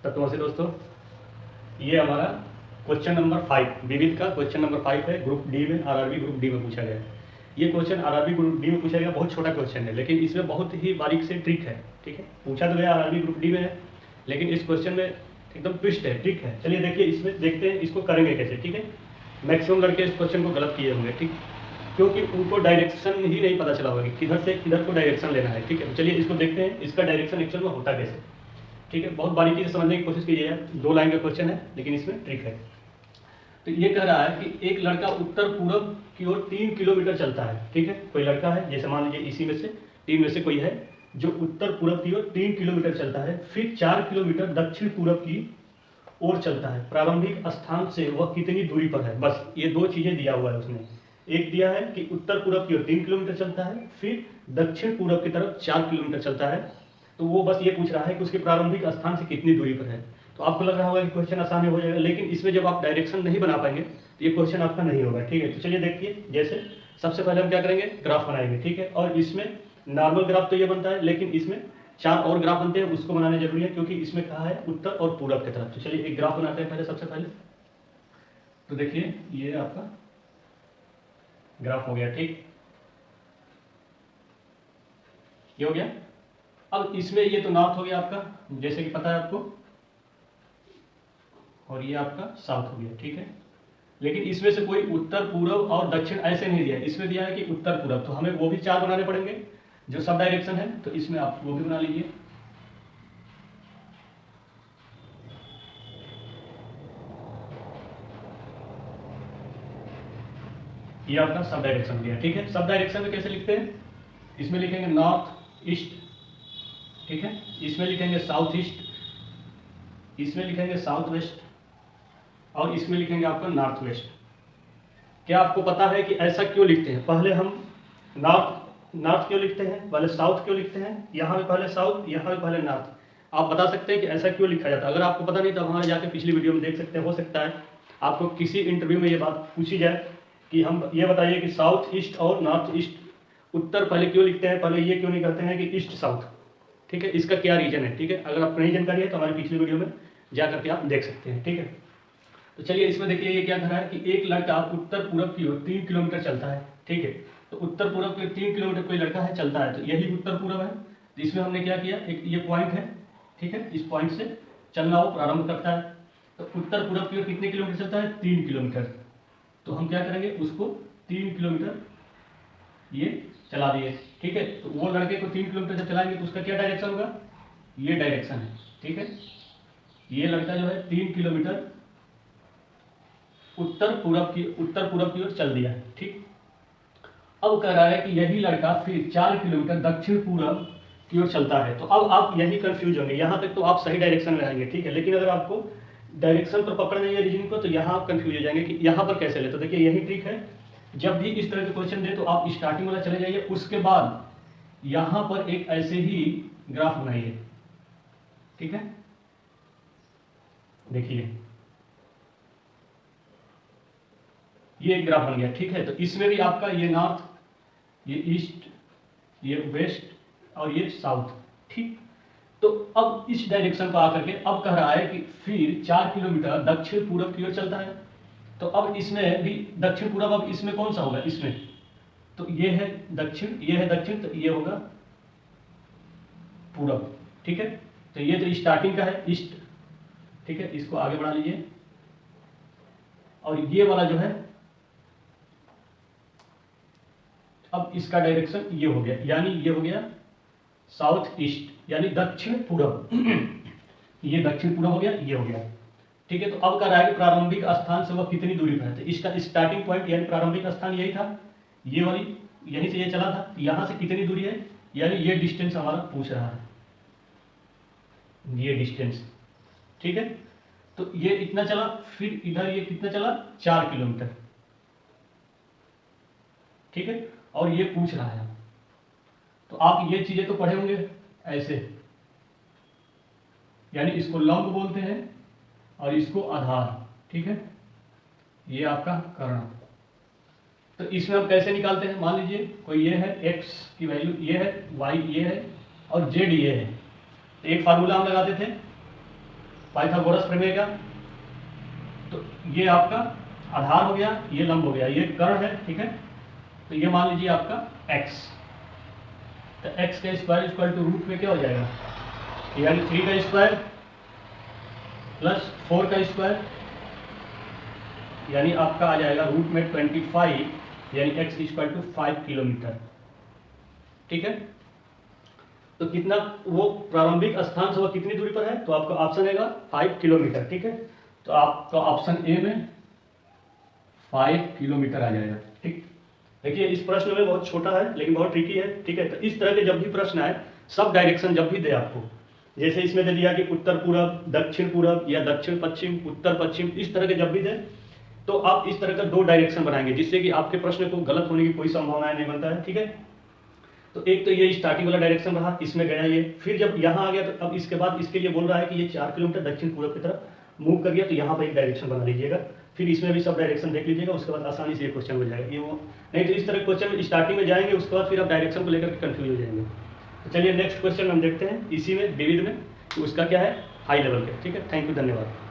तत्वों से दोस्तों, ये हमारा क्वेश्चन नंबर 5 विविध का क्वेश्चन नंबर 5 है। ग्रुप डी में, आरआरबी ग्रुप डी में पूछा गया है। ये क्वेश्चन आरआरबी ग्रुप डी में पूछा गया, बहुत छोटा क्वेश्चन है, लेकिन इसमें बहुत ही बारीक से ट्रिक है। ठीक है, पूछा तो गया आरआरबी ग्रुप डी में है, लेकिन इस क्वेश्चन में एकदम ट्विस्ट है, ट्रिक है। चलिए देखिए, इसमें देखते हैं इसको करेंगे कैसे। ठीक है, मैक्सिमम लड़के इस क्वेश्चन को गलत किए होंगे, ठीक, क्योंकि उनको डायरेक्शन ही नहीं पता चला होगा कि किधर से किधर को डायरेक्शन लेना है। ठीक है, चलिए इसको देखते हैं, इसका डायरेक्शन एक्चुअल में होता कैसे। ठीक है, बहुत बारीकी से समझने की कोशिश कीजिएगा। 2 लाइन का क्वेश्चन है, लेकिन इसमें ट्रिक है। तो ये कह रहा है कि एक लड़का उत्तर पूर्व की ओर 3 किलोमीटर चलता है। ठीक है, कोई लड़का है, जैसे मान लीजिए इसी में से 3 में से कोई है जो उत्तर पूर्व की ओर 3 किलोमीटर चलता है, फिर 4 किलोमीटर दक्षिण पूर्व की ओर चलता है। प्रारंभिक स्थान से वह कितनी दूरी पर है? बस ये 2 चीजें दिया हुआ है उसने। एक दिया है कि उत्तर पूर्व की ओर 3 किलोमीटर चलता है, फिर दक्षिण पूर्व की तरफ 4 किलोमीटर चलता है। तो वो बस ये पूछ रहा है कि उसके प्रारंभिक स्थान से कितनी दूरी पर है। तो आपको लग रहा होगा कि क्वेश्चन आसान हो जाएगा, लेकिन इसमें जब आप डायरेक्शन नहीं बना पाएंगे तो ये क्वेश्चन आपका नहीं होगा। ठीक है, तो चलिए देखिए, जैसे सबसे पहले हम क्या करेंगे, ग्राफ बनाएंगे। ठीक है, और इसमें नॉर्मल ग्राफ तो ये बनता है, लेकिन इसमें 4 और ग्राफ बनते हैं, उसको बनाने जरूरी है, क्योंकि इसमें कहा है उत्तर और पूरब की तरफ। तो चलिए एक ग्राफ बनाते हैं पहले, सबसे पहले। तो देखिए, ये आपका ग्राफ हो गया। ठीक, ये हो गया। अब इसमें ये तो नॉर्थ हो गया आपका, जैसे कि पता है आपको, और ये आपका साउथ हो गया। ठीक है, लेकिन इसमें से कोई उत्तर पूर्व और दक्षिण ऐसे नहीं दिया है, इसमें दिया है कि उत्तर पूर्व। तो हमें वो भी 4 बनाने पड़ेंगे जो सब डायरेक्शन है, तो इसमें आप वो भी बना लीजिए। ये आपका सब डायरेक्शन दिया। ठीक है, सब डायरेक्शन में कैसे लिखते हैं, इसमें लिखेंगे नॉर्थ ईस्ट, ठीक है, इसमें लिखेंगे साउथ ईस्ट, इसमें लिखेंगे साउथ वेस्ट, और इसमें लिखेंगे आपका नॉर्थ वेस्ट। क्या आपको पता है कि ऐसा क्यों लिखते हैं? पहले हम नॉर्थ क्यों लिखते हैं, पहले साउथ क्यों लिखते हैं, यहाँ पे पहले साउथ, यहाँ पे पहले नॉर्थ। आप बता सकते हैं कि ऐसा क्यों लिखा जाता है? अगर आपको पता नहीं तो हमारे जाके पिछली वीडियो में देख सकते हैं। हो सकता है आपको किसी इंटरव्यू में ये बात पूछी जाए कि हम ये बताइए कि साउथ ईस्ट और नॉर्थ ईस्ट उत्तर पहले क्यों लिखते हैं, पहले ये क्यों नहीं कहते हैं कि ईस्ट साउथ। ठीक है, इसका क्या रीजन है? ठीक है, अगर आपको नहीं जानकारी है तो हमारी पिछली वीडियो में जा करके आप देख सकते हैं। ठीक है, तो चलिए इसमें देखिए, ये क्या कह रहा है कि एक लड़का उत्तर पूर्व की ओर 3 किलोमीटर चलता है। ठीक है, तो उत्तर पूर्व की 3 किलोमीटर कोई लड़का है चलता है, तो यही उत्तर पूर्व है। तो इसमें हमने क्या किया, एक ये पॉइंट है, ठीक है, इस पॉइंट से चलना वो प्रारंभ करता है। तो उत्तर पूर्व की ओर कितने किलोमीटर चलता है? 3 किलोमीटर। तो हम क्या करेंगे, उसको 3 किलोमीटर ये चला दिए। ठीक है, तो वो लड़के को 3 किलोमीटर जब चलाएंगे तो उसका क्या डायरेक्शन होगा, ये डायरेक्शन है। ठीक है, ये लड़का जो है 3 किलोमीटर उत्तर पूर्व की ओर चल दिया है। ठीक, अब कह रहा है कि यही लड़का फिर 4 किलोमीटर दक्षिण पूर्व की ओर चलता है। तो अब आप यही कंफ्यूज होंगे, यहाँ तक तो आप सही डायरेक्शन में आएंगे। ठीक है, लेकिन अगर आपको डायरेक्शन पर पकड़ नहीं है रीजनिंग को, तो यहाँ आप कंफ्यूज हो जाएंगे कि यहाँ पर कैसे ले। तो देखिए, यही ट्रिक है, जब भी इस तरह के क्वेश्चन दे तो आप स्टार्टिंग वाला चले जाइए, उसके बाद यहाँ पर एक ऐसे ही ग्राफ बनाइए। ठीक है, देखिए ये एक ग्राफ बन गया। ठीक है, तो इसमें भी आपका ये नॉर्थ, ये ईस्ट, ये वेस्ट और ये साउथ। ठीक, तो अब इस डायरेक्शन को आकर के अब कह रहा है कि फिर 4 किलोमीटर दक्षिण पूर्व की ओर चलता है। तो अब इसमें भी दक्षिण पूर्व, अब इसमें कौन सा होगा, इसमें तो ये है दक्षिण, ये है दक्षिण, तो ये होगा पूरब। ठीक है, तो ये तो स्टार्टिंग का है ईस्ट। ठीक है, इसको आगे बढ़ा लीजिए, और ये वाला जो है अब इसका डायरेक्शन ये हो गया, यानी ये हो गया साउथ ईस्ट, यानी दक्षिण पूर्व। ये दक्षिण पूर्व हो गया, ये हो गया। ठीक है, तो अब कह रहा है कि प्रारंभिक स्थान से वह कितनी दूरी पर है। तो इसका स्टार्टिंग पॉइंट यानी प्रारंभिक स्थान यही था, ये वाली, यहीं से ये चला था, यहाँ से कितनी दूरी है, यानी ये डिस्टेंस हमारा पूछ रहा है, ये डिस्टेंस। ठीक है, तो ये इतना चला, फिर इधर ये कितना चला, 4 किलोमीटर। ठीक है, और ये पूछ रहा है, तो आप ये चीजें तो पढ़े होंगे ऐसे, यानी इसको लंब बोलते हैं और इसको आधार। ठीक है, ये आपका कर्ण। तो इसमें हम कैसे निकालते हैं, मान लीजिए कोई ये है, x की वैल्यू ये है, y ये है, और z ये है। तो एक फार्मूला हम लगाते थे, पाइथागोरस प्रमेय का, तो ये आपका आधार हो गया, ये लंब हो गया, ये कर्ण है, ठीक है। तो ये मान लीजिए आपका x, तो x का स्क्वायर इक्वल टू रूट में क्या हो जाएगा, यानी 3 का स्क्वायर प्लस 4 का स्क्वायर, यानी आपका आ जाएगा रूट में 25, यानी x इक्वल टू 5 किलोमीटर, ठीक है। तो कितना वो प्रारंभिक स्थान से वो कितनी दूरी पर है, तो आपका ऑप्शन रहेगा 5 किलोमीटर, ठीक है। तो आपका ऑप्शन ए में 5 किलोमीटर आ जाएगा, ठीक। देखिए इस प्रश्न में बहुत छोटा है लेकिन बहुत ट्रिकी है, ठीक है। तो इस तरह के जब भी प्रश्न आए, सब डायरेक्शन जब भी दे आपको, जैसे इसमें दे दिया कि उत्तर पूरब, दक्षिण पूरब या दक्षिण पश्चिम, उत्तर पश्चिम, इस तरह के जब भी दे, तो आप इस तरह का 2 डायरेक्शन बनाएंगे जिससे कि आपके प्रश्न को गलत होने की कोई संभावना नहीं बनता है, ठीक है। तो एक तो ये स्टार्टिंग वाला डायरेक्शन रहा, इसमें गया ये, फिर जब यहाँ आ गया तो अब इसके बाद इसके लिए बोल रहा है कि ये 4 किलोमीटर दक्षिण पूरब की तरफ मूव कर गया, तो यहाँ पर एक डायरेक्शन बना लीजिएगा, फिर इसमें भी सब डायरेक्शन देख लीजिएगा, उसके बाद आसानी से ये क्वेश्चन हो जाएगा। ये वो नहीं तो इस तरह क्वेश्चन स्टार्टिंग में जाएंगे, उसके बाद फिर आप डायरेक्शन को लेकर के कंफ्यूज हो जाएंगे। तो चलिए नेक्स्ट क्वेश्चन हम देखते हैं इसी में विविध में, तो उसका क्या है, हाई लेवल के, ठीक है। थैंक यू, धन्यवाद।